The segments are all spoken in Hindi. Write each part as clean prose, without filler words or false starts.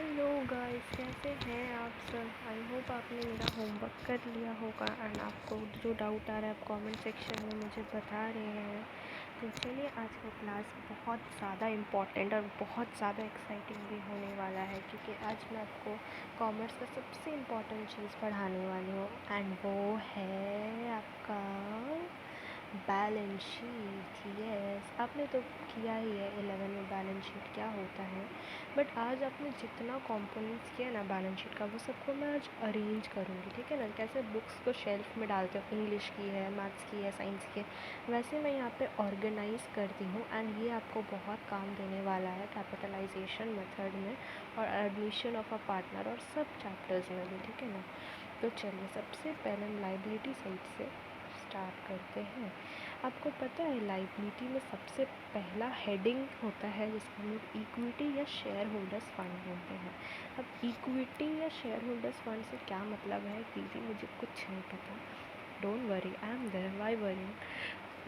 हेलो गाइस, कैसे हैं आप सब। आई होप आपने मेरा होमवर्क कर लिया होगा एंड आपको जो डाउट आ रहा है आप कमेंट सेक्शन में मुझे बता रहे हैं। तो चलिए, आज का क्लास बहुत ज़्यादा इम्पॉर्टेंट और बहुत ज़्यादा एक्साइटिंग भी होने वाला है, क्योंकि आज मैं आपको कॉमर्स का सबसे इम्पॉर्टेंट चीज़ पढ़ाने वाली हूँ एंड वो है आपका बैलेंस शीट। यस, आपने तो किया ही है 11 में बैलेंस शीट क्या होता है, बट आज आपने जितना कंपोनेंट्स किया ना बैलेंस शीट का वो सबको मैं आज अरेंज करूँगी, ठीक है ना। कैसे बुक्स को शेल्फ में डालते हो, इंग्लिश की है, मैथ्स की है, साइंस की है, वैसे मैं यहाँ पे ऑर्गेनाइज़ करती हूँ एंड ये आपको बहुत काम देने वाला है कैपिटलाइजेशन मेथड में और एडमिशन ऑफ अ पार्टनर और सब चैप्टर्स में भी, ठीक है ना। तो चलिए, सबसे पहले हम लाइबिलिटी साइड से स्टार्ट करते हैं। आपको पता है लाइबिलिटी में सबसे पहला हेडिंग होता है जिसको हम लोग इक्विटी या शेयर होल्डर्स फंड बोलते हैं। अब इक्विटी या शेयर होल्डर्स फंड से क्या मतलब है दीदी, मुझे कुछ नहीं पता। Don't worry, I am there, why worry.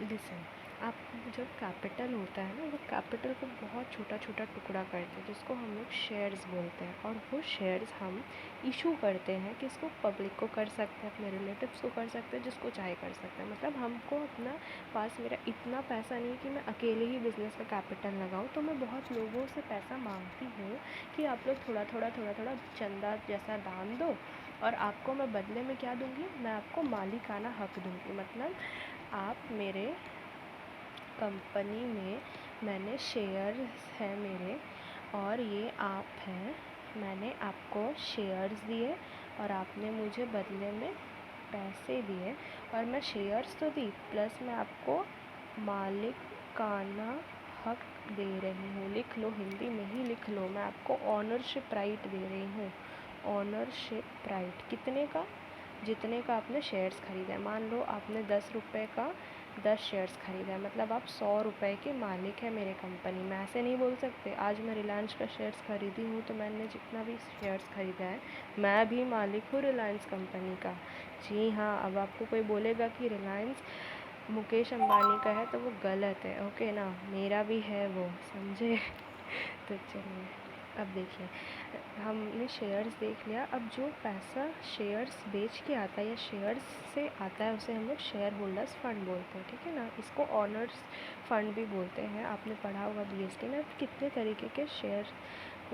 Listen, आप जब कैपिटल होता है ना, वो कैपिटल को बहुत छोटा छोटा टुकड़ा करते हैं जिसको हम लोग शेयर्स बोलते हैं, और वो शेयर्स हम इशू करते हैं किसको, पब्लिक को कर सकते हैं, अपने रिलेटिव्स को कर सकते हैं, जिसको चाहे कर सकते हैं। मतलब हमको अपना पास मेरा इतना पैसा नहीं कि मैं अकेले ही बिज़नेस में कैपिटल लगाऊं, तो मैं बहुत लोगों से पैसा मांगती हूँ कि आप लोग थोड़ा थोड़ा चंदा जैसा दान दो और आपको मैं बदले में क्या दूँगी, मैं आपको मालिकाना हक दूँगी। मतलब आप मेरे कंपनी में, मैंने शेयर्स हैं मेरे और ये आप हैं, मैंने आपको शेयर्स दिए और आपने मुझे बदले में पैसे दिए, और मैं शेयर्स तो दी प्लस मैं आपको मालिकाना हक दे रही हूँ। लिख लो, हिंदी में ही लिख लो, मैं आपको ऑनरशिप राइट दे रही हूँ। ऑनरशिप राइट कितने का, जितने का आपने शेयर्स ख़रीदा है। मान लो आपने 10 रुपये का 10 शेयर्स ख़रीदा है, मतलब आप 100 रुपये के मालिक हैं मेरे कंपनी में। ऐसे नहीं बोल सकते, आज मैं रिलायंस का शेयर्स ख़रीदी हूँ तो मैंने जितना भी शेयर्स ख़रीदा है मैं भी मालिक हूँ रिलायंस कंपनी का। जी हाँ, अब आपको कोई बोलेगा कि रिलायंस मुकेश अंबानी का है तो वो गलत है, ओके ना, मेरा भी है वो, समझे। तो चलिए, अब देखिए, हमने शेयर्स देख लिया। अब जो पैसा शेयर्स बेच के आता है या शेयर्स से आता है उसे हम लोग शेयर होल्डर्स फंड बोलते हैं, ठीक है ना। इसको ऑनर्स फंड भी बोलते हैं। आपने पढ़ा होगा बीएसटी में कितने तरीके के शेयर,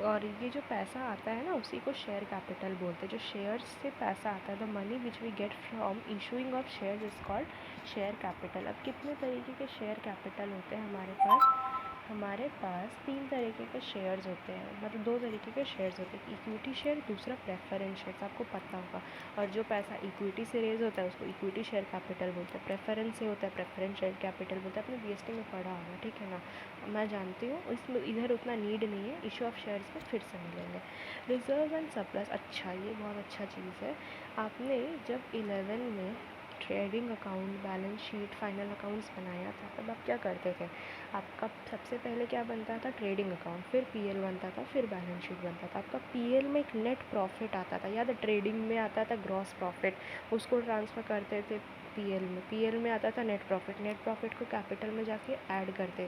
और ये जो पैसा आता है ना उसी को शेयर कैपिटल बोलते हैं। जो शेयर्स से पैसा आता है, the money which we get from issuing of shares is called share capital. अब कितने तरीके के शेयर कैपिटल होते हैं हमारे पास, हमारे पास 3 तरीके के शेयर्स होते हैं, मतलब 2 तरीके के शेयर्स होते हैं, इक्विटी शेयर, दूसरा प्रेफरेंस शेयर्स, आपको पता होगा। और जो पैसा इक्विटी से रेज होता है उसको इक्विटी शेयर कैपिटल बोलते हैं, प्रेफरेंस से होता है प्रेफरेंस शेयर कैपिटल बोलते हैं। आपने बीएसटी में पढ़ा होगा, ठीक है ना। मैं जानती हूँ, इसमें इधर उतना नीड नहीं है, इशू ऑफ शेयर्स में फिर से मिलेंगे। रिजर्व एंड सरप्लस, अच्छा ये बहुत अच्छा चीज़ है। आपने जब 11 में trading account, balance sheet, final accounts बनाया था, तब आप क्या करते थे। आपका सबसे पहले क्या बनता था, ट्रेडिंग अकाउंट, फिर पीएल बनता था, फिर बैलेंस शीट बनता था। आपका पीएल में एक नेट प्रॉफिट आता था, याद है, ट्रेडिंग में आता था ग्रॉस प्रॉफिट, उसको ट्रांसफ़र करते थे पीएल में, पीएल में आता था नेट प्रॉफिट, नेट प्रॉफिट को कैपिटल में जाके ऐड करते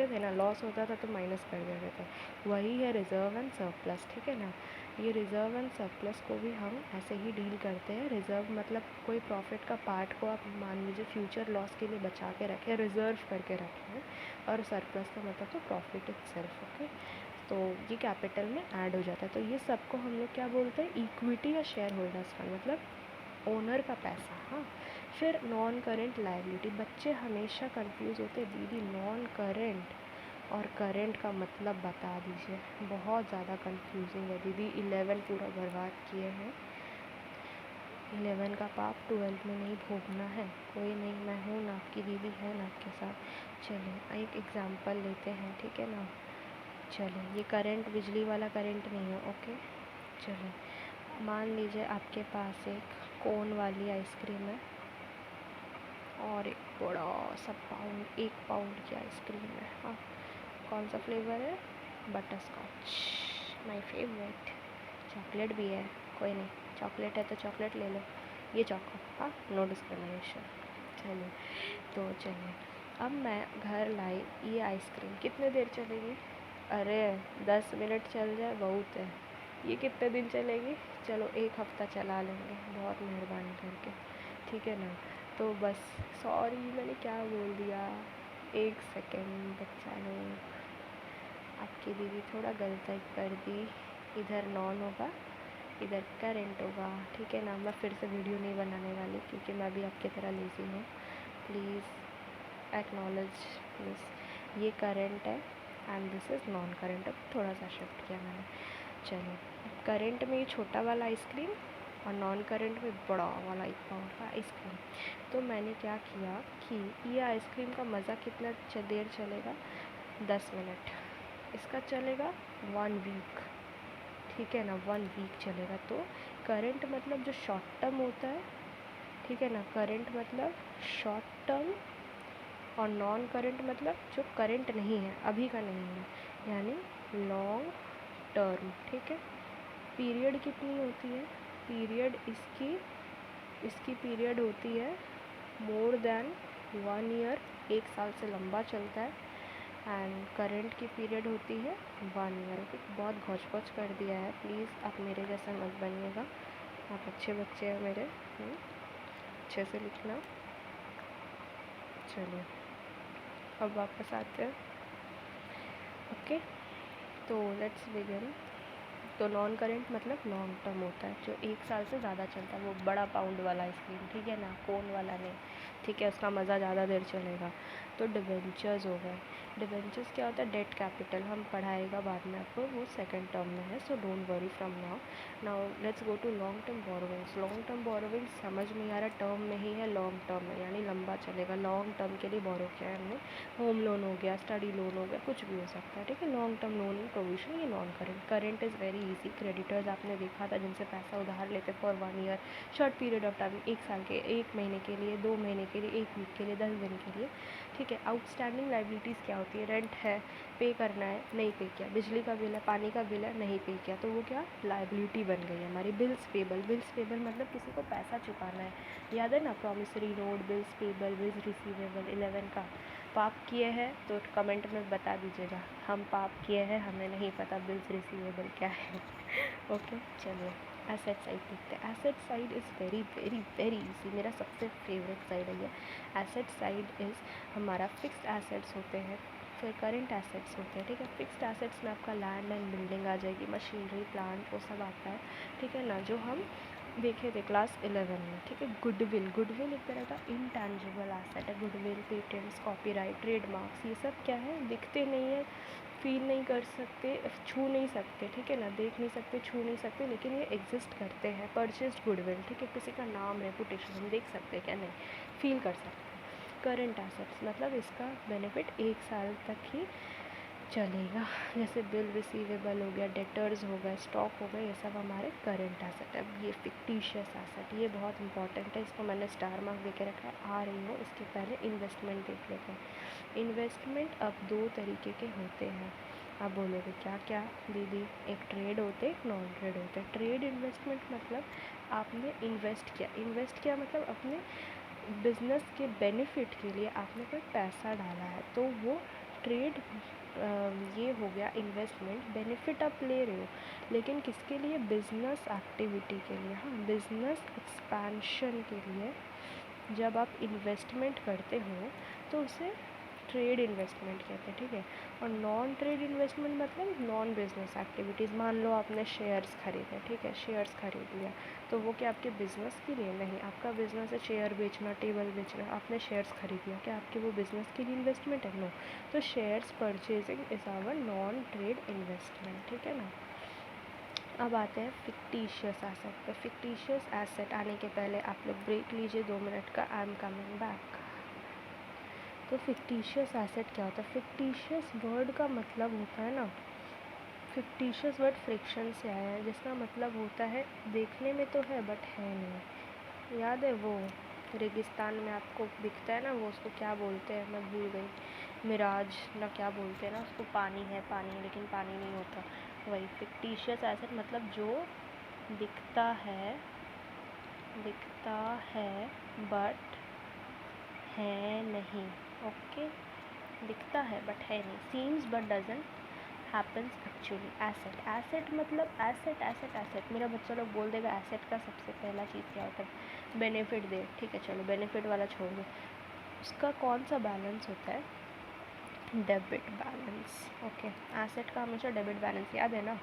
थे ना, लॉस होता था तो माइनस कर देते थे। वही है रिज़र्व एंड सरप्लस, ठीक है ना। ये रिज़र्व एंड सरप्लस को भी हम ऐसे ही डील करते हैं। रिज़र्व मतलब कोई प्रॉफिट का पार्ट को आप मान लीजिए फ्यूचर लॉस के लिए बचा के रखें, रिज़र्व करके रखें, और सरप्लस का मतलब तो प्रॉफिट इटसेल्फ, ओके। तो ये कैपिटल में ऐड हो जाता है। तो ये सबको हम लोग क्या बोलते हैं, इक्विटी या शेयर होल्डर्स फंड, मतलब ओनर का पैसा। हाँ, फिर नॉन करेंट लायबिलिटी। बच्चे हमेशा कंफ्यूज होते हैं, दीदी नॉन करेंट और करेंट का मतलब बता दीजिए, बहुत ज़्यादा कंफ्यूजिंग है दीदी। 11 पूरा बर्बाद किए हैं, 11 का पाप 12th में नहीं भोगना है। कोई नहीं, मैं हूँ ना, आपकी दीदी है ना आपके साथ। चलिए एक एग्ज़ाम्पल लेते हैं, ठीक है ना। चलिए, ये करंट बिजली वाला करंट नहीं है, ओके। चलिए, मान लीजिए आपके पास एक कोन वाली आइसक्रीम है और एक बड़ा सा पाउंड, 1 पाउंड की आइसक्रीम है। हाँ, कौन सा फ्लेवर है, butterscotch, my favourite. Chocolate भी है, कोई नहीं, चॉकलेट है तो चॉकलेट ले लो, ये चॉको, हाँ, नो डिस्क्रिमिनेशन। चलिए, तो चलिए, अब मैं घर लाई ये आइसक्रीम, कितने देर चलेगी, अरे 10 मिनट चल जाए बहुत है, ये कितने दिन चलेगी? चलो 1 हफ़्ता चला लेंगे, बहुत मेहरबानी करके, ठीक है ना। तो बस सॉरी मैंने क्या बोल दिया, 1 सेकेंड बच्चा लोग, आपकी दीदी थोड़ा गलती कर दी। इधर नॉन होगा, इधर करंट होगा, ठीक है ना। मैं फिर से वीडियो नहीं बनाने वाली क्योंकि मैं भी आपकी तरह लेज़ी हूँ। Please acknowledge this. ये करंट है and this is non current. अब थोड़ा सा शिफ्ट किया मैंने। चलो, करंट में ये छोटा वाला आइसक्रीम और नॉन करंट में बड़ा वाला 1 पाउंड का आइसक्रीम। तो मैंने क्या किया कि ये आइसक्रीम का मज़ा कितना देर चलेगा? 10 मिनट। इसका चलेगा 1 वीक, ठीक है ना। 1 वीक चलेगा। तो करंट मतलब जो शॉर्ट टर्म होता है, ठीक है ना। करंट मतलब शॉर्ट टर्म और नॉन करंट मतलब जो करंट नहीं है, अभी का नहीं है, यानी लॉन्ग टर्म, ठीक है। पीरियड कितनी होती है? पीरियड इसकी पीरियड होती है मोर देन 1 ईयर, 1 साल से लंबा चलता है। एंड करंट की पीरियड होती है 1 ईयर। बहुत घोच कर दिया है, प्लीज़ आप मेरे जैसा मत बनिएगा, आप अच्छे बच्चे हैं मेरे, अच्छे से लिखना। चलिए अब वापस आते हैं। ओके, तो लेट्स बिगिन। तो नॉन करंट मतलब लॉन्ग टर्म होता है, जो 1 साल से ज़्यादा चलता है, वो बड़ा पाउंड वाला आइसक्रीम, ठीक है ना, कोन वाला नहीं, ठीक है, उसका मज़ा ज़्यादा देर चलेगा। तो डिबेंचर्स हो गए। डिबेंचर्स क्या होता है? डेट कैपिटल, हम पढ़ाएगा बाद में आपको, वो सेकंड टर्म में है, so don't worry from now let's go to long term borrowings. Long term borrowings समझ नहीं आ रहा, टर्म में ही है, लॉन्ग टर्म में यानी लंबा चलेगा। लॉन्ग टर्म के लिए बोरो किया है हमने, होम लोन हो गया, स्टडी लोन हो गया, कुछ भी हो सकता है, ठीक है। लॉन्ग टर्म लोन प्रोविजन, ये non current. Current is very easy. Creditors आपने देखा था जिनसे पैसा उधार लेते for 1 year, short period of time, 1 साल के, 1 महीने के लिए, 2 महीने के लिए, 1 वीक के लिए, 10 दिन के लिए, ठीक है। आउटस्टैंडिंग लाइबिलिटीज़ क्या होती है? रेंट है, पे करना है, नहीं पे किया। बिजली का बिल है, पानी का बिल है, नहीं पे किया, तो वो क्या लाइबिलिटी बन गई है हमारी। बिल्स पेबल, बिल्स पेबल मतलब किसी को पैसा चुकाना है, याद है ना, promissory note, bills payable, bills receivable. 11 का पाप किए हैं तो कमेंट में बता दीजिएगा, हम पाप किए हैं, हमें नहीं पता बिल्स रिसीवेबल क्या है। ओके, चलिए एसेट साइड देखते हैं। Asset side is very very very easy, मेरा सबसे फेवरेट साइड है ये। एसेट साइड इज़ हमारा फिक्स्ड एसेट्स होते हैं, फिर करेंट एसेट्स होते हैं, ठीक है। फिक्स्ड एसेट्स में आपका लैंड एंड बिल्डिंग आ जाएगी, मशीनरी, प्लांट, वो सब आता है, ठीक है ना, जो हम देखे थे क्लास 11 में, ठीक है। गुडविल, गुडविल एक तरह का इंटैंजिबल एसेट है। गुडविल, पेटेंट्स, कॉपीराइट, ट्रेडमार्क्स, ये सब क्या है? दिखते नहीं है, फील नहीं कर सकते, छू नहीं सकते, ठीक है ना, देख नहीं सकते, छू नहीं सकते, लेकिन ये एग्जिस्ट करते हैं। परचेस्ड गुडविल, ठीक है, किसी का नाम, रेपुटेशन हम देख सकते हैं क्या? नहीं, फील कर सकते हैं। करंट एसेट्स मतलब इसका बेनिफिट 1 साल तक ही चलेगा, जैसे बिल रिसीवेबल हो गया, डेटर्स हो गए, स्टॉक हो गए, ये सब हमारे करंट एसेट है। अब ये फिक्टिशियस एसेट, ये बहुत इंपॉर्टेंट है, इसको मैंने स्टार मार्क दे के रखा है, आ रही हो इसके पहले इन्वेस्टमेंट देख लेते हैं। इन्वेस्टमेंट अब 2 तरीके के होते हैं। आप बोलोगे क्या क्या दीदी? एक ट्रेड होते, एक नॉन ट्रेड होते। ट्रेड इन्वेस्टमेंट मतलब आपने इन्वेस्ट किया मतलब अपने बिजनेस के बेनिफिट के लिए आपने कोई पैसा डाला है, तो वो ट्रेड ये हो गया इन्वेस्टमेंट। बेनिफिट आप ले रहे हो, लेकिन किसके लिए? बिजनेस एक्टिविटी के लिए, हाँ, बिजनेस एक्सपेंशन के लिए जब आप इन्वेस्टमेंट करते हो तो उसे ट्रेड इन्वेस्टमेंट कहते हैं, ठीक है। और नॉन ट्रेड इन्वेस्टमेंट मतलब नॉन बिजनेस एक्टिविटीज़। मान लो आपने शेयर्स खरीदे, ठीक है, शेयर्स खरीद लिया, तो वो क्या आपके बिज़नेस के लिए? नहीं, आपका बिज़नेस है शेयर बेचना, टेबल बेचना, आपने शेयर्स खरीद लिया, क्या आपके वो बिज़नेस के लिए इन्वेस्टमेंट है? नो। तो shares purchasing is our non trade investment, ठीक है ना। अब आते हैं फिक्टिशियस एसेट पे। फिक्टिशियस एसेट आने के पहले आप लोग ब्रेक लीजिए 2 मिनट का, आई एम कमिंग बैक। तो फिक्टिशियस एसेट क्या होता है? फिक्टिशियस वर्ड का मतलब होता है ना, फिक्टिशियस वर्ड फ्रिक्शन से आया है, जिसका मतलब होता है देखने में तो है बट है नहीं। याद है वो रेगिस्तान में आपको दिखता है ना, वो उसको क्या बोलते हैं, मैं भूल गई, मिराज ना क्या बोलते हैं ना उसको, पानी है पानी, लेकिन पानी नहीं होता, वही फिक्टिशियस एसेट मतलब जो दिखता है बट है नहीं। ओके, दिखता है बट है नहीं, seems but doesn't happens actually. Asset, asset मतलब एसेट एसेट एसेट। मेरा बच्चा लोग बोल देगा एसेट का सबसे पहला चीज़ क्या होता है, बेनिफिट दे। ठीक है चलो बेनिफिट वाला छोड़ दो। उसका कौन सा बैलेंस होता है, डेबिट बैलेंस। ओके, एसेट का हमेशा डेबिट बैलेंस याद है ना।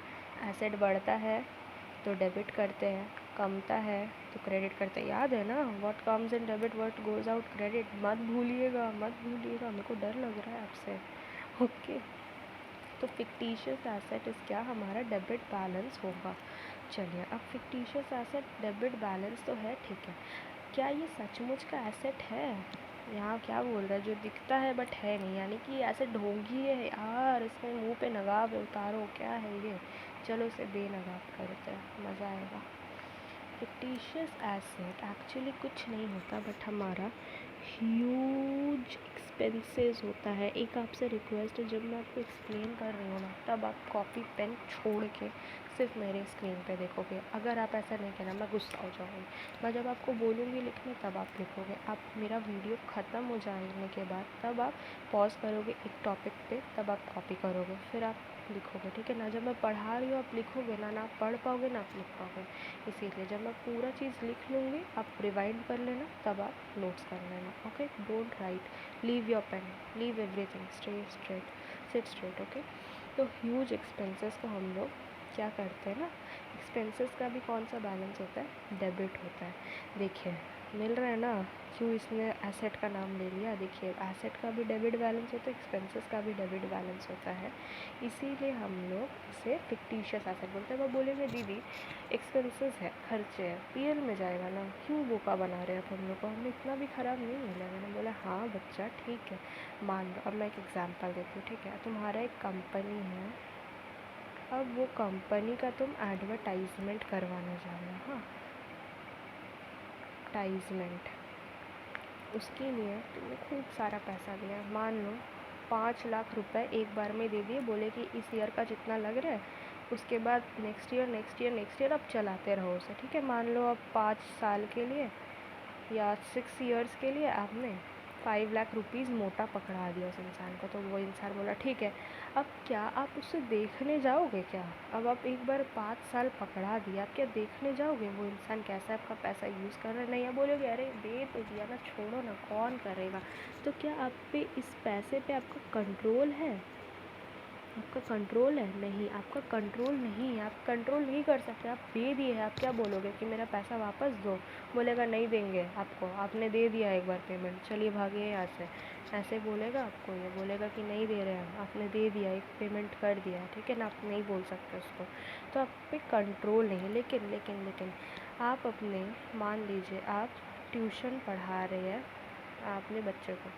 एसेट बढ़ता है तो डेबिट करते हैं, कमता है तो क्रेडिट करते हैं, याद है ना। What comes in debit what goes out credit. मत भूलिएगा मत भूलिएगा, मेरे को डर लग रहा है आपसे। ओके, तो फिक्टिशियस एसेट इस क्या, हमारा डेबिट बैलेंस होगा। चलिए अब फिक्टिशियस एसेट डेबिट बैलेंस तो है, ठीक है, क्या ये सचमुच का एसेट है। यहाँ क्या बोल रहा है, जो दिखता है बट है नहीं, यानी कि ऐसे ढोंगी है यार, इसमें मुंह पे नकाब उतारो, क्या है ये। चलो इसे बेनकाब करते हैं, मज़ा आएगा। फिक्टिशियस एसेट एक्चुअली कुछ नहीं होता बट हमारा ह्यूज एक्सपेंसेस होता है। एक आपसे रिक्वेस्ट है, जब मैं आपको एक्सप्लेन कर रही हूँ ना तब आप कॉपी पेन छोड़ के सिर्फ मेरे स्क्रीन पे देखोगे। अगर आप ऐसा नहीं करना मैं गुस्सा हो जाऊँगी। मैं जब आपको बोलूँगी लिखने तब आप लिखोगे। आप मेरा वीडियो ख़त्म हो जाने के बाद तब आप पॉज करोगे एक टॉपिक पे, तब आप कॉपी करोगे, फिर आप लिखोगे, ठीक है ना। जब मैं पढ़ा रही हूँ आप लिखोगे ना, ना आप पढ़ पाओगे ना आप लिख पाओगे। इसीलिए जब मैं पूरा चीज़ लिख लूँगी आप रिवाइंड कर लेना, तब आप नोट्स कर लेना। Okay, don't write, leave your pen, leave everything, stay straight, sit straight. Okay, तो ह्यूज एक्सपेंसेस को हम लोग क्या करते हैं ना, एक्सपेंसेस का भी कौन सा बैलेंस होता है, डेबिट होता है। देखिए मिल रहा है ना, क्यों इसने एसेट का नाम ले लिया। देखिए एसेट का भी डेबिट बैलेंस होता है, एक्सपेंसेस का भी डेबिट बैलेंस होता है, इसीलिए हम लोग इसे फिक्टिशियस एसेट बोलते हैं। वो बोलेंगे दीदी एक्सपेंसेस है, खर्चे हैं, पीएल में जाएगा ना, क्यों बोका बना रहे हैं हम लोग को, हमें इतना भी ख़राब नहीं मिला। मैंने बोला हाँ बच्चा ठीक है मान लो। अब मैं एक एग्जांपल देती हूँ, ठीक है, तुम्हारा एक कंपनी है, अब वो कंपनी का तुम एडवर्टाइजमेंट करवाना जा रहे हो। हाँ, एडवर्टाइजमेंट, उसके लिए तुमने खूब सारा पैसा दिया, मान लो 5 लाख रुपए एक बार में दे दिए, बोले कि इस ईयर का जितना लग रहा है उसके बाद next year next year next year अब चलाते रहो उसे। ठीक है, मान लो अब 5 साल के लिए या 6 ईयर्स के लिए आपने 5 लाख रुपीज़ मोटा पकड़ा दिया उस इंसान को। तो वो इंसान बोला ठीक है, अब क्या आप उसे देखने जाओगे क्या। अब आप एक बार 5 साल पकड़ा दिया, आप क्या देखने जाओगे वो इंसान कैसा आपका पैसा यूज़ कर रहा है, नहीं। या बोलोगे अरे दे तो दिया ना, छोड़ो ना, कौन करेगा। तो क्या आप पे इस पैसे पे आपका कंट्रोल है, आपका कंट्रोल है, नहीं, आपका कंट्रोल नहीं है, आप कंट्रोल नहीं कर सकते। आप दे दिए हैं, आप क्या बोलोगे कि मेरा पैसा वापस दो, बोलेगा नहीं देंगे आपको, आपने दे दिया एक बार पेमेंट, चलिए भागिए यहाँ से, ऐसे बोलेगा आपको। ये बोलेगा कि नहीं दे रहे हैं, आपने दे दिया, एक पेमेंट कर दिया है, ठीक है ना, आप नहीं बोल सकते उसको। तो आप पे कंट्रोल नहीं है। लेकिन लेकिन लेकिन आप अपने, मान लीजिए आप ट्यूशन पढ़ा रहे हैं अपने बच्चे को,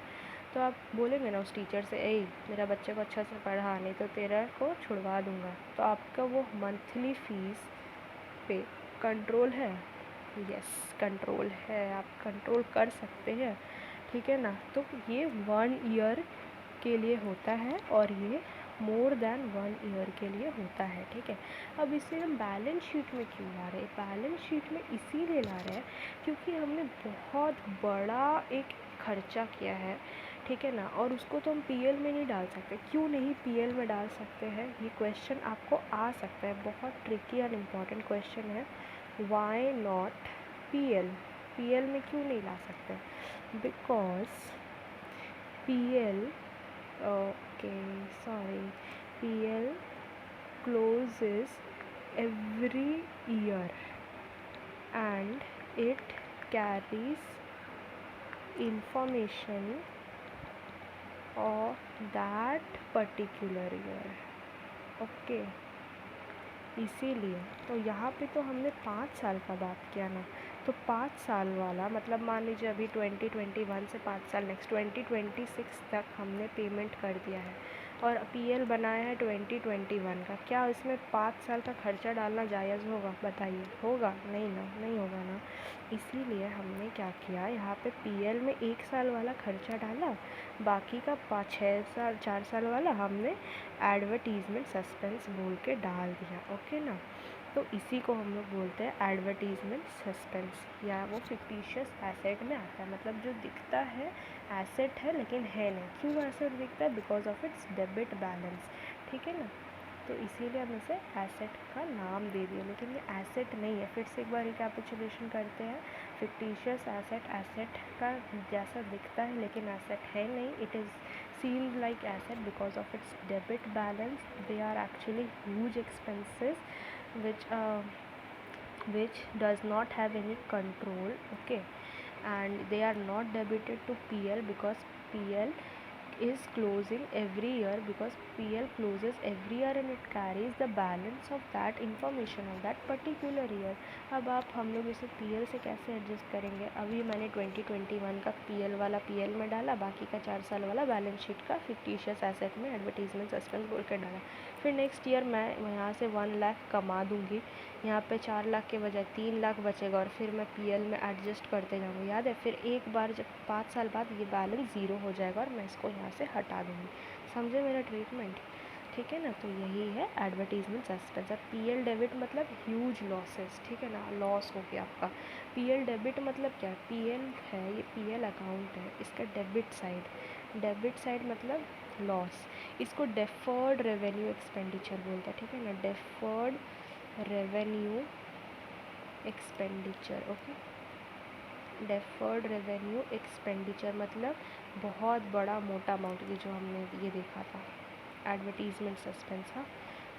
तो आप बोलेंगे ना उस टीचर से, ए मेरा बच्चे को अच्छा से पढ़ा, नहीं तो तेरा को छुड़वा दूँगा। तो आपका वो मंथली फ़ीस पे कंट्रोल है, यस कंट्रोल है, आप कंट्रोल कर सकते हैं, ठीक है ना। तो ये 1 ईयर के लिए होता है और ये मोर देन 1 ईयर के लिए होता है, ठीक है। अब इसे हम बैलेंस शीट में क्यों ला रहे हैं, बैलेंस शीट में इसीलिए ला रहे हैं क्योंकि हमने बहुत बड़ा एक खर्चा किया है, ठीक है ना, और उसको तो हम पीएल में नहीं डाल सकते। क्यों नहीं पीएल में डाल सकते हैं, ये क्वेश्चन आपको आ सकता है, बहुत ट्रिकी एंड इम्पॉर्टेंट क्वेश्चन है। वाई नॉट पीएल, पीएल में क्यों नहीं ला सकते, because PL, okay sorry, PL closes every year and it carries information of that particular year, okay. इसीलिए तो यहाँ पे तो हमने 5 साल का बात किया ना, तो 5 साल वाला मतलब मान लीजिए अभी 2021 से 5 साल नेक्स्ट 2026 तक हमने पेमेंट कर दिया है और पीएल बनाया है 2021 का। क्या इसमें 5 साल का खर्चा डालना जायज़ होगा, बताइए, होगा नहीं ना, नहीं होगा ना। इसीलिए हमने क्या किया, यहाँ पे पीएल में 1 साल वाला खर्चा डाला, बाकी का 5-6 साल 4 साल वाला हमने एडवर्टीज़मेंट सस्पेंस बोल के डाल दिया, ओके ना। तो इसी को हम लोग बोलते हैं एडवर्टीज़मेंट सस्पेंस, या वो फिक्टिशियस एसेट में आता है। मतलब जो दिखता है एसेट है लेकिन है नहीं। क्यों एसेट दिखता है, because of its debit balance, ठीक है ना। तो इसीलिए हम इसे एसेट का नाम दे दिया, लेकिन ये एसेट नहीं है। फिर से एक बार रिकैपिचुलेशन करते हैं। फिक्टिशियस एसेट एसेट का जैसा दिखता है लेकिन एसेट है नहीं। It is seemed like asset because of its debit balance. They are actually huge expenses which does not have any control, okay, and they are not debited to PL because PL is closing every year, because PL closes every year and it carries the balance of that information of that particular year. अब आप हम लोग इसे PL से कैसे एडजस्ट करेंगे? अभी मैंने 2021 का PL वाला PL में डाला, बाकी का 4 साल वाला बैलेंस शीट का फिक्टिशियस एसेट में एडवर्टीजमेंट सस्पेंस बोल कर डाला। फिर नेक्स्ट ईयर मैं यहाँ से 1 लाख कमा दूँगी, यहाँ पे 4 लाख के बजाय 3 लाख बचेगा और फिर मैं PL में एडजस्ट करते जाऊँगी। याद है? फिर एक बार जब 5 साल बाद ये बैलेंस ज़ीरो हो जाएगा और मैं इसको यहाँ से हटा दूँगी। समझे मेरा ट्रीटमेंट? ठीक है ना? तो यही है एडवर्टीजमेंट सस्पेंस। अब PL डेबिट मतलब ह्यूज लॉसेस, ठीक है ना? लॉस हो गया आपका। PL डेबिट मतलब क्या? PL है, ये PL अकाउंट है, इसका डेबिट साइड मतलब लॉस। इसको डेफर्ड रेवेन्यू एक्सपेंडिचर बोलते हैं, ठीक है ना? Deferred revenue expenditure, okay. Deferred revenue expenditure मतलब बहुत बड़ा मोटा अमाउंट, ये जो हमने ये देखा था एडवर्टीजमेंट सस्पेंस का,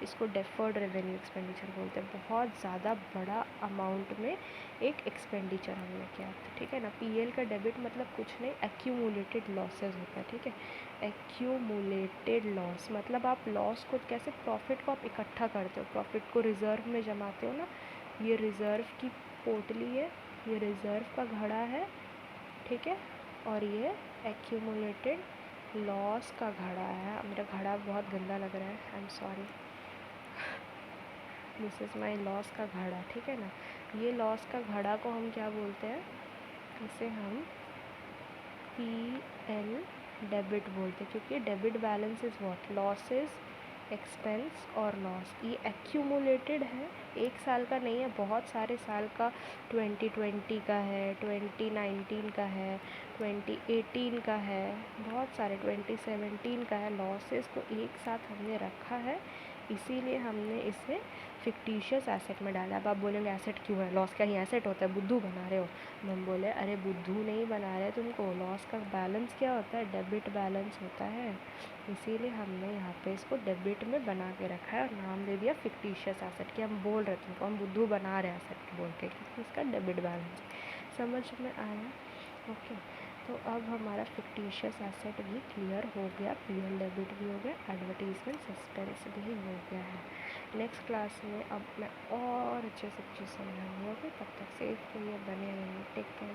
इसको डेफर्ड रेवेन्यू एक्सपेंडिचर बोलते हैं। बहुत ज़्यादा बड़ा अमाउंट में एक एक्सपेंडिचर हमने किया था, ठीक है ना? PL का डेबिट मतलब कुछ नहीं, एक्यूमुलेटेड लॉसेस होता है, ठीक है? एक्यूमुलेटेड लॉस मतलब आप लॉस को कैसे, प्रॉफिट को आप इकट्ठा करते हो, प्रॉफिट को रिज़र्व में जमाते हो ना। ये रिज़र्व की पोटली है, ये रिज़र्व का घड़ा है, ठीक है, और ये एक्यूमुलेटेड लॉस का घड़ा है। मेरा घड़ा बहुत गंदा लग रहा है, I am sorry. This is my loss का घड़ा, ठीक है ना? ये लॉस का घड़ा को हम क्या बोलते हैं? इसे हम PL डेबिट बोलते हैं, क्योंकि debit balance is what? Losses, expense और लॉस। ये एक्यूमुलेटेड है, एक साल का नहीं है, बहुत सारे साल का। 2020 का है, 2019 का है, 2018 का है, बहुत सारे 2017 का है। लॉसेस को एक साथ हमने रखा है, इसीलिए हमने इसे फिक्टिशियस एसेट में डाला। अब आप बोलेंगे एसेट क्यों है? लॉस का ही एसेट होता है, बुद्धू बना रहे हो। हम बोले अरे बुद्धू नहीं बना रहे तुमको, लॉस का बैलेंस क्या होता है? डेबिट बैलेंस होता है, इसीलिए हमने यहाँ पे इसको डेबिट में बना के रखा है और नाम दे दिया फिक्टिशियस एसेट। कि हम बोल रहे तुमको, हम बुद्धू बना रहे हैं एसेट बोल के, क्योंकि इसका डेबिट बैलेंस। समझ में आया? ओके, तो अब हमारा फिक्टिशियस एसेट भी क्लियर हो गया, PL डेबिट भी हो गया, एडवर्टीजमेंट सस्पेंस भी हो गया है। नेक्स्ट क्लास में अब मैं और अच्छे से चीज़ समझाऊंगी। ओके, तब तक सेफ रहिए, बने रहिए, टेक केयर।